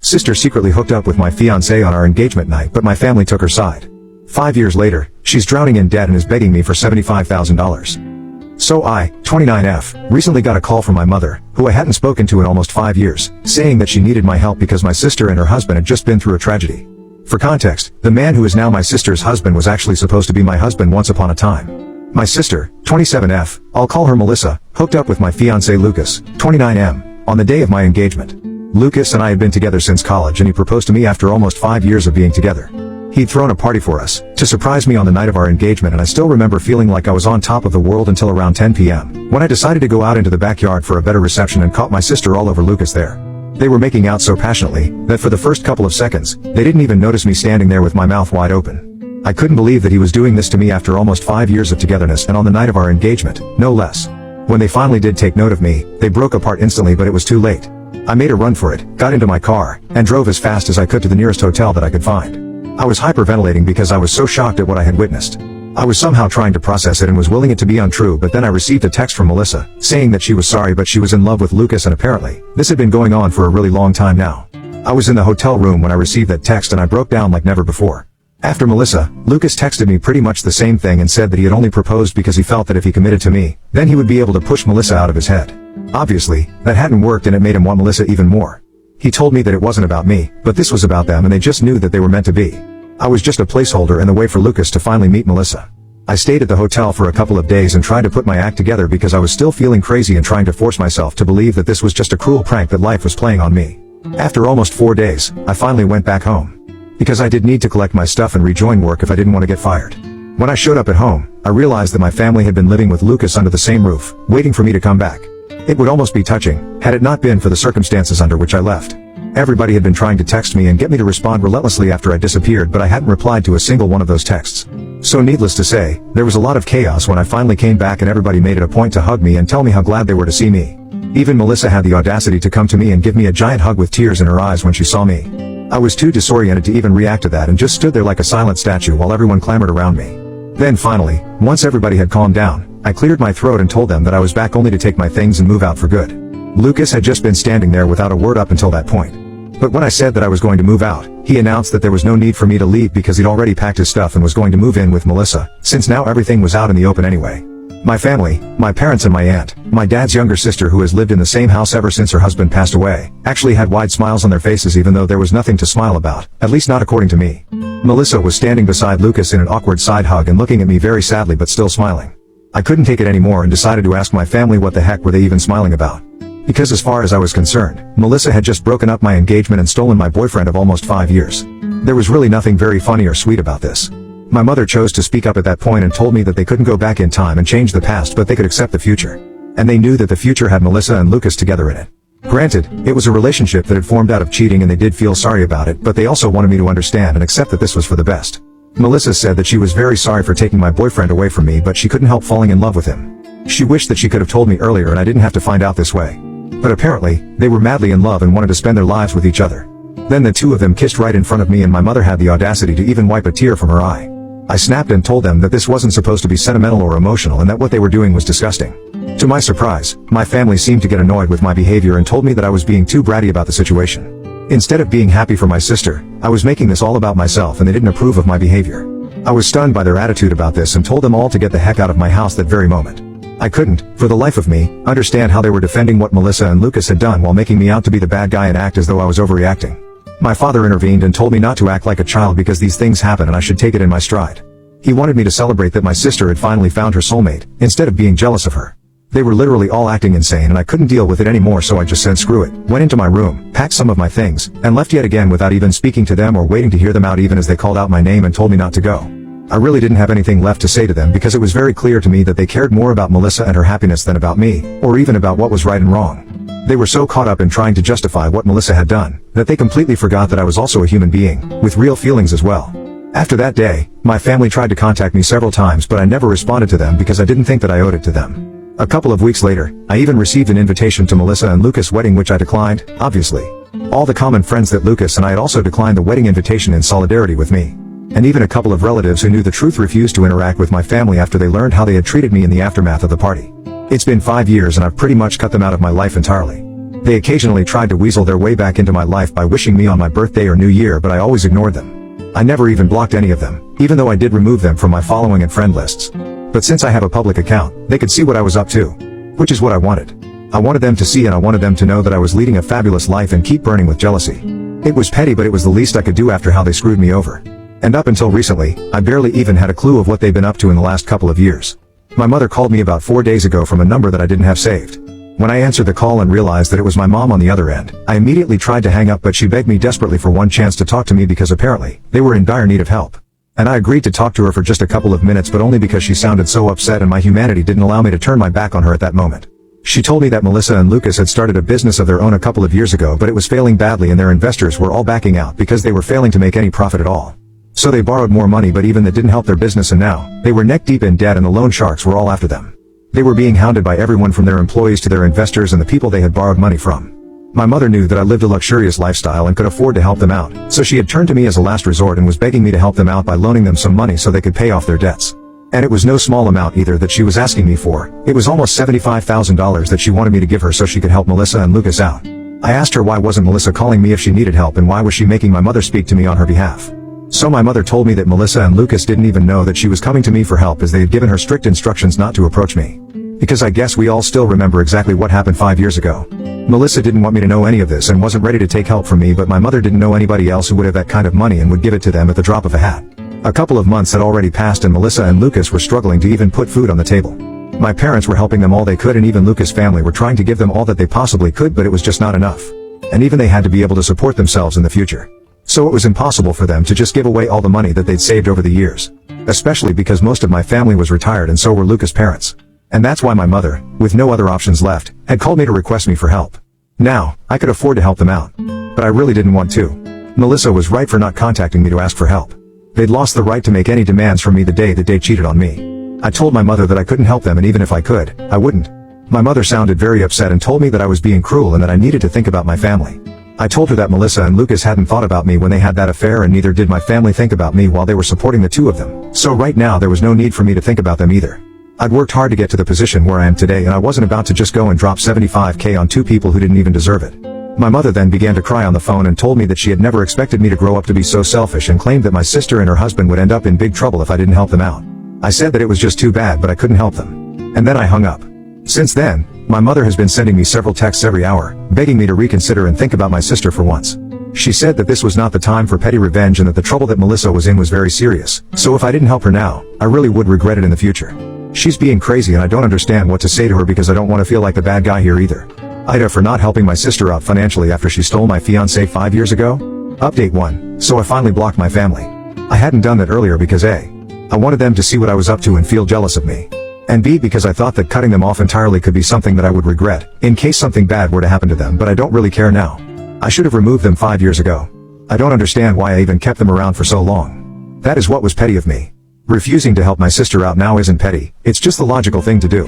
sister secretly hooked up with my fiance on our engagement night, but my family took her side. 5 years later, she's drowning in debt and is begging me for $75,000. So I, 29F, recently got a call from my mother, who I hadn't spoken to in almost 5 years, saying that she needed my help because my sister and her husband had just been through a tragedy. For context, the man who is now my sister's husband was actually supposed to be my husband once upon a time. My sister, 27F, I'll call her Melissa, hooked up with my fiance Lucas, 29M, on the day of my engagement. Lucas and I had been together since college and he proposed to me after almost 5 years of being together. He'd thrown a party for us, to surprise me on the night of our engagement, and I still remember feeling like I was on top of the world until around 10 p.m., when I decided to go out into the backyard for a better reception and caught my sister all over Lucas there. They were making out so passionately, that for the first couple of seconds, they didn't even notice me standing there with my mouth wide open. I couldn't believe that he was doing this to me after almost 5 years of togetherness and on the night of our engagement, no less. When they finally did take note of me, they broke apart instantly, but it was too late. I made a run for it, got into my car, and drove as fast as I could to the nearest hotel that I could find. I was hyperventilating because I was so shocked at what I had witnessed. I was somehow trying to process it and was willing it to be untrue, but then I received a text from Melissa, saying that she was sorry but she was in love with Lucas, and apparently, this had been going on for a really long time now. I was in the hotel room when I received that text and I broke down like never before. After Melissa, Lucas texted me pretty much the same thing and said that he had only proposed because he felt that if he committed to me, then he would be able to push Melissa out of his head. Obviously, that hadn't worked and it made him want Melissa even more. He told me that it wasn't about me, but this was about them and they just knew that they were meant to be. I was just a placeholder in the way for Lucas to finally meet Melissa. I stayed at the hotel for a couple of days and tried to put my act together because I was still feeling crazy and trying to force myself to believe that this was just a cruel prank that life was playing on me. After almost 4 days, I finally went back home. Because I did need to collect my stuff and rejoin work if I didn't want to get fired. When I showed up at home, I realized that my family had been living with Lucas under the same roof, waiting for me to come back. It would almost be touching, had it not been for the circumstances under which I left. Everybody had been trying to text me and get me to respond relentlessly after I disappeared, but I hadn't replied to a single one of those texts. So needless to say, there was a lot of chaos when I finally came back and everybody made it a point to hug me and tell me how glad they were to see me. Even Melissa had the audacity to come to me and give me a giant hug with tears in her eyes when she saw me. I was too disoriented to even react to that and just stood there like a silent statue while everyone clamored around me. Then finally, once everybody had calmed down, I cleared my throat and told them that I was back only to take my things and move out for good. Lucas had just been standing there without a word up until that point. But when I said that I was going to move out, he announced that there was no need for me to leave because he'd already packed his stuff and was going to move in with Melissa, since now everything was out in the open anyway. My family, my parents and my aunt, my dad's younger sister who has lived in the same house ever since her husband passed away, actually had wide smiles on their faces even though there was nothing to smile about, at least not according to me. Melissa was standing beside Lucas in an awkward side hug and looking at me very sadly but still smiling. I couldn't take it anymore and decided to ask my family what the heck were they even smiling about. Because as far as I was concerned, Melissa had just broken up my engagement and stolen my boyfriend of almost 5 years. There was really nothing very funny or sweet about this. My mother chose to speak up at that point and told me that they couldn't go back in time and change the past, but they could accept the future. And they knew that the future had Melissa and Lucas together in it. Granted, it was a relationship that had formed out of cheating and they did feel sorry about it, but they also wanted me to understand and accept that this was for the best. Melissa said that she was very sorry for taking my boyfriend away from me, but she couldn't help falling in love with him. She wished that she could have told me earlier and I didn't have to find out this way. But apparently, they were madly in love and wanted to spend their lives with each other. Then the two of them kissed right in front of me and my mother had the audacity to even wipe a tear from her eye. I snapped and told them that this wasn't supposed to be sentimental or emotional and that what they were doing was disgusting. To my surprise, my family seemed to get annoyed with my behavior and told me that I was being too bratty about the situation. Instead of being happy for my sister, I was making this all about myself and they didn't approve of my behavior. I was stunned by their attitude about this and told them all to get the heck out of my house that very moment. I couldn't, for the life of me, understand how they were defending what Melissa and Lucas had done while making me out to be the bad guy and act as though I was overreacting. My father intervened and told me not to act like a child because these things happen and I should take it in my stride. He wanted me to celebrate that my sister had finally found her soulmate, instead of being jealous of her. They were literally all acting insane and I couldn't deal with it anymore, so I just said screw it, went into my room, packed some of my things, and left yet again without even speaking to them or waiting to hear them out even as they called out my name and told me not to go. I really didn't have anything left to say to them because it was very clear to me that they cared more about Melissa and her happiness than about me, or even about what was right and wrong. They were so caught up in trying to justify what Melissa had done, that they completely forgot that I was also a human being, with real feelings as well. After that day, my family tried to contact me several times but I never responded to them because I didn't think that I owed it to them. A couple of weeks later, I even received an invitation to Melissa and Lucas' wedding which I declined, obviously. All the common friends that Lucas and I had also declined the wedding invitation in solidarity with me. And even a couple of relatives who knew the truth refused to interact with my family after they learned how they had treated me in the aftermath of the party. It's been 5 years and I've pretty much cut them out of my life entirely. They occasionally tried to weasel their way back into my life by wishing me on my birthday or New Year, but I always ignored them. I never even blocked any of them, even though I did remove them from my following and friend lists. But since I have a public account, they could see what I was up to. Which is what I wanted. I wanted them to see, and I wanted them to know that I was leading a fabulous life and keep burning with jealousy. It was petty, but it was the least I could do after how they screwed me over. And up until recently, I barely even had a clue of what they've been up to in the last couple of years. My mother called me about 4 days ago from a number that I didn't have saved. When I answered the call and realized that it was my mom on the other end, I immediately tried to hang up, but she begged me desperately for one chance to talk to me because apparently, they were in dire need of help. And I agreed to talk to her for just a couple of minutes, but only because she sounded so upset and my humanity didn't allow me to turn my back on her at that moment. She told me that Melissa and Lucas had started a business of their own a couple of years ago, but it was failing badly and their investors were all backing out because they were failing to make any profit at all. So they borrowed more money, but even that didn't help their business, and now, they were neck deep in debt and the loan sharks were all after them. They were being hounded by everyone from their employees to their investors and the people they had borrowed money from. My mother knew that I lived a luxurious lifestyle and could afford to help them out, so she had turned to me as a last resort and was begging me to help them out by loaning them some money so they could pay off their debts. And it was no small amount either that she was asking me for. It was almost $75,000 that she wanted me to give her so she could help Melissa and Lucas out. I asked her why wasn't Melissa calling me if she needed help, and why was she making my mother speak to me on her behalf. So my mother told me that Melissa and Lucas didn't even know that she was coming to me for help, as they had given her strict instructions not to approach me. Because I guess we all still remember exactly what happened 5 years ago. Melissa didn't want me to know any of this and wasn't ready to take help from me, but my mother didn't know anybody else who would have that kind of money and would give it to them at the drop of a hat. A couple of months had already passed and Melissa and Lucas were struggling to even put food on the table. My parents were helping them all they could, and even Lucas' family were trying to give them all that they possibly could, but it was just not enough. And even they had to be able to support themselves in the future. So it was impossible for them to just give away all the money that they'd saved over the years. Especially because most of my family was retired and so were Lucas' parents. And that's why my mother, with no other options left, had called me to request me for help. Now, I could afford to help them out. But I really didn't want to. Melissa was right for not contacting me to ask for help. They'd lost the right to make any demands from me the day that they cheated on me. I told my mother that I couldn't help them, and even if I could, I wouldn't. My mother sounded very upset and told me that I was being cruel and that I needed to think about my family. I told her that Melissa and Lucas hadn't thought about me when they had that affair, and neither did my family think about me while they were supporting the two of them. So right now there was no need for me to think about them either. I'd worked hard to get to the position where I am today, and I wasn't about to just go and drop $75,000 on two people who didn't even deserve it. My mother then began to cry on the phone and told me that she had never expected me to grow up to be so selfish, and claimed that my sister and her husband would end up in big trouble if I didn't help them out. I said that it was just too bad, but I couldn't help them. And then I hung up. Since then, my mother has been sending me several texts every hour, begging me to reconsider and think about my sister for once. She said that this was not the time for petty revenge and that the trouble that Melissa was in was very serious, so if I didn't help her now, I really would regret it in the future. She's being crazy, and I don't understand what to say to her because I don't want to feel like the bad guy here either. AITA for not helping my sister out financially after she stole my fiance 5 years ago? Update 1. So I finally blocked my family. I hadn't done that earlier because A, I wanted them to see what I was up to and feel jealous of me. And B, because I thought that cutting them off entirely could be something that I would regret, in case something bad were to happen to them, but I don't really care now. I should have removed them 5 years ago. I don't understand why I even kept them around for so long. That is what was petty of me. Refusing to help my sister out now isn't petty, it's just the logical thing to do.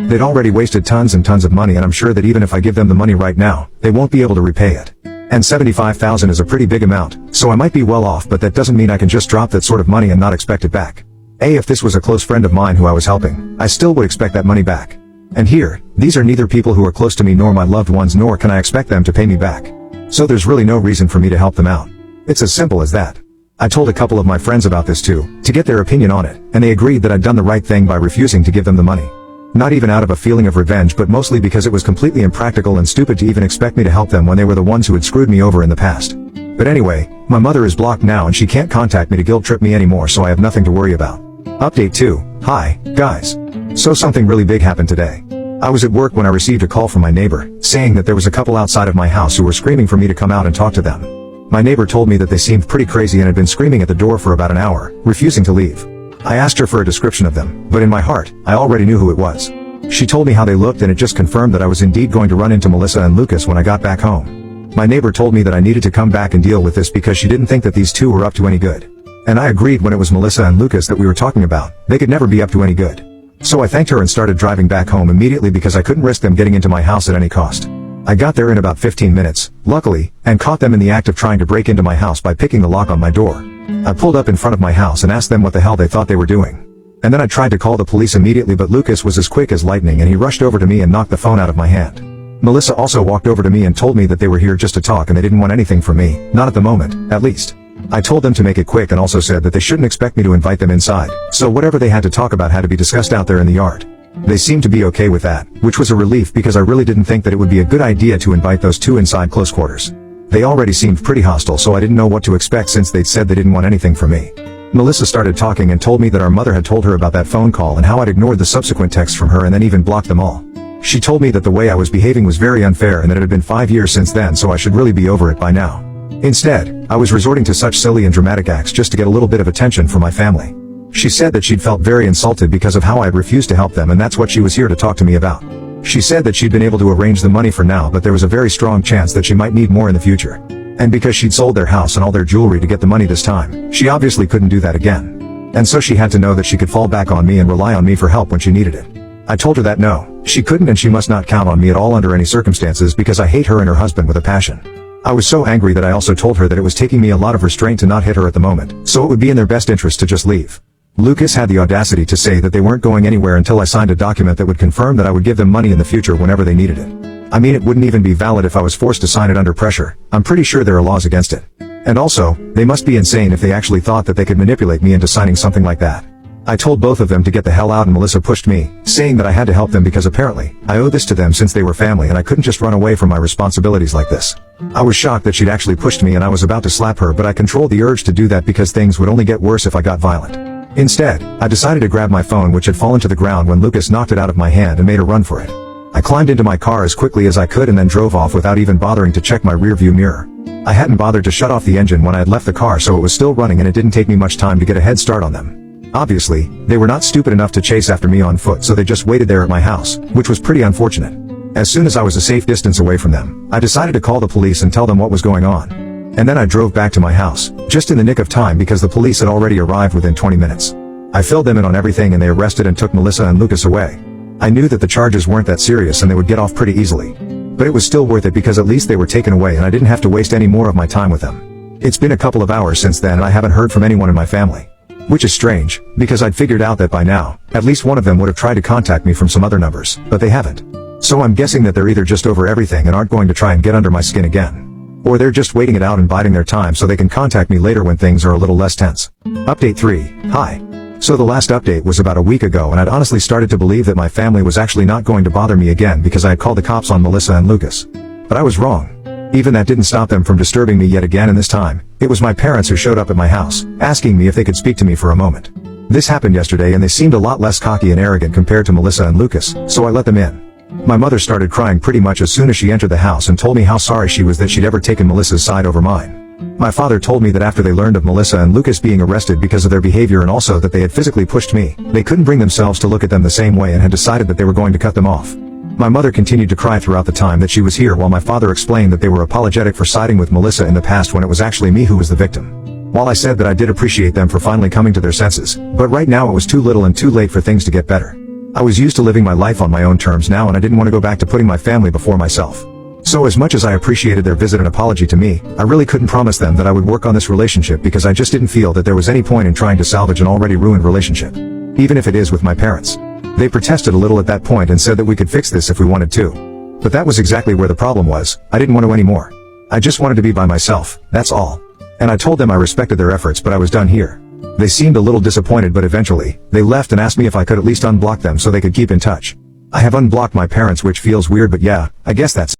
They'd already wasted tons and tons of money, and I'm sure that even if I give them the money right now, they won't be able to repay it. And $75,000 is a pretty big amount, so I might be well off, but that doesn't mean I can just drop that sort of money and not expect it back. If this was a close friend of mine who I was helping, I still would expect that money back. And here, these are neither people who are close to me nor my loved ones, nor can I expect them to pay me back. So there's really no reason for me to help them out. It's as simple as that. I told a couple of my friends about this too, to get their opinion on it, and they agreed that I'd done the right thing by refusing to give them the money. Not even out of a feeling of revenge, but mostly because it was completely impractical and stupid to even expect me to help them when they were the ones who had screwed me over in the past. But anyway, my mother is blocked now and she can't contact me to guilt trip me anymore, so I have nothing to worry about. Update 2. Hi, guys. So something really big happened today. I was at work when I received a call from my neighbor, saying that there was a couple outside of my house who were screaming for me to come out and talk to them. My neighbor told me that they seemed pretty crazy and had been screaming at the door for about an hour, refusing to leave. I asked her for a description of them, but in my heart, I already knew who it was. She told me how they looked, and it just confirmed that I was indeed going to run into Melissa and Lucas when I got back home. My neighbor told me that I needed to come back and deal with this because she didn't think that these two were up to any good. And I agreed when it was Melissa and Lucas that we were talking about, they could never be up to any good. So I thanked her and started driving back home immediately because I couldn't risk them getting into my house at any cost. I got there in about 15 minutes, luckily, and caught them in the act of trying to break into my house by picking the lock on my door. I pulled up in front of my house and asked them what the hell they thought they were doing. And then I tried to call the police immediately, but Lucas was as quick as lightning and he rushed over to me and knocked the phone out of my hand. Melissa also walked over to me and told me that they were here just to talk and they didn't want anything from me, not at the moment, at least. I told them to make it quick and also said that they shouldn't expect me to invite them inside, so whatever they had to talk about had to be discussed out there in the yard. They seemed to be okay with that, which was a relief because I really didn't think that it would be a good idea to invite those two inside close quarters. They already seemed pretty hostile, so I didn't know what to expect since they'd said they didn't want anything from me. Melissa started talking and told me that our mother had told her about that phone call and how I'd ignored the subsequent texts from her and then even blocked them all. She told me that the way I was behaving was very unfair and that it had been 5 years since then, so I should really be over it by now. Instead, I was resorting to such silly and dramatic acts just to get a little bit of attention from my family. She said that she'd felt very insulted because of how I had refused to help them, and that's what she was here to talk to me about. She said that she'd been able to arrange the money for now, but there was a very strong chance that she might need more in the future. And because she'd sold their house and all their jewelry to get the money this time, she obviously couldn't do that again. And so she had to know that she could fall back on me and rely on me for help when she needed it. I told her that no, she couldn't and she must not count on me at all under any circumstances because I hate her and her husband with a passion. I was so angry that I also told her that it was taking me a lot of restraint to not hit her at the moment, so it would be in their best interest to just leave. Lucas had the audacity to say that they weren't going anywhere until I signed a document that would confirm that I would give them money in the future whenever they needed it. I mean, it wouldn't even be valid if I was forced to sign it under pressure. I'm pretty sure there are laws against it. And also, they must be insane if they actually thought that they could manipulate me into signing something like that. I told both of them to get the hell out and Melissa pushed me, saying that I had to help them because apparently, I owe this to them since they were family and I couldn't just run away from my responsibilities like this. I was shocked that she'd actually pushed me and I was about to slap her, but I controlled the urge to do that because things would only get worse if I got violent. Instead, I decided to grab my phone, which had fallen to the ground when Lucas knocked it out of my hand and made a run for it. I climbed into my car as quickly as I could and then drove off without even bothering to check my rearview mirror. I hadn't bothered to shut off the engine when I had left the car, so it was still running and it didn't take me much time to get a head start on them. Obviously, they were not stupid enough to chase after me on foot, so they just waited there at my house, which was pretty unfortunate. As soon as I was a safe distance away from them, I decided to call the police and tell them what was going on. And then I drove back to my house, just in the nick of time because the police had already arrived within 20 minutes. I filled them in on everything and they arrested and took Melissa and Lucas away. I knew that the charges weren't that serious and they would get off pretty easily. But it was still worth it because at least they were taken away and I didn't have to waste any more of my time with them. It's been a couple of hours since then and I haven't heard from anyone in my family. Which is strange, because I'd figured out that by now, at least one of them would have tried to contact me from some other numbers, but they haven't. So I'm guessing that they're either just over everything and aren't going to try and get under my skin again. Or they're just waiting it out and biding their time so they can contact me later when things are a little less tense. Update 3. Hi. So the last update was about a week ago and I'd honestly started to believe that my family was actually not going to bother me again because I had called the cops on Melissa and Lucas. But I was wrong. Even that didn't stop them from disturbing me yet again, and this time, it was my parents who showed up at my house, asking me if they could speak to me for a moment. This happened yesterday and they seemed a lot less cocky and arrogant compared to Melissa and Lucas, so I let them in. My mother started crying pretty much as soon as she entered the house and told me how sorry she was that she'd ever taken Melissa's side over mine. My father told me that after they learned of Melissa and Lucas being arrested because of their behavior and also that they had physically pushed me, they couldn't bring themselves to look at them the same way and had decided that they were going to cut them off. My mother continued to cry throughout the time that she was here while my father explained that they were apologetic for siding with Melissa in the past when it was actually me who was the victim. While I said that I did appreciate them for finally coming to their senses, but right now it was too little and too late for things to get better. I was used to living my life on my own terms now and I didn't want to go back to putting my family before myself. So as much as I appreciated their visit and apology to me, I really couldn't promise them that I would work on this relationship because I just didn't feel that there was any point in trying to salvage an already ruined relationship. Even if it is with my parents. They protested a little at that point and said that we could fix this if we wanted to. But that was exactly where the problem was. I didn't want to anymore. I just wanted to be by myself, that's all. And I told them I respected their efforts, but I was done here. They seemed a little disappointed, but eventually, they left and asked me if I could at least unblock them so they could keep in touch. I have unblocked my parents, which feels weird, but yeah, I guess that's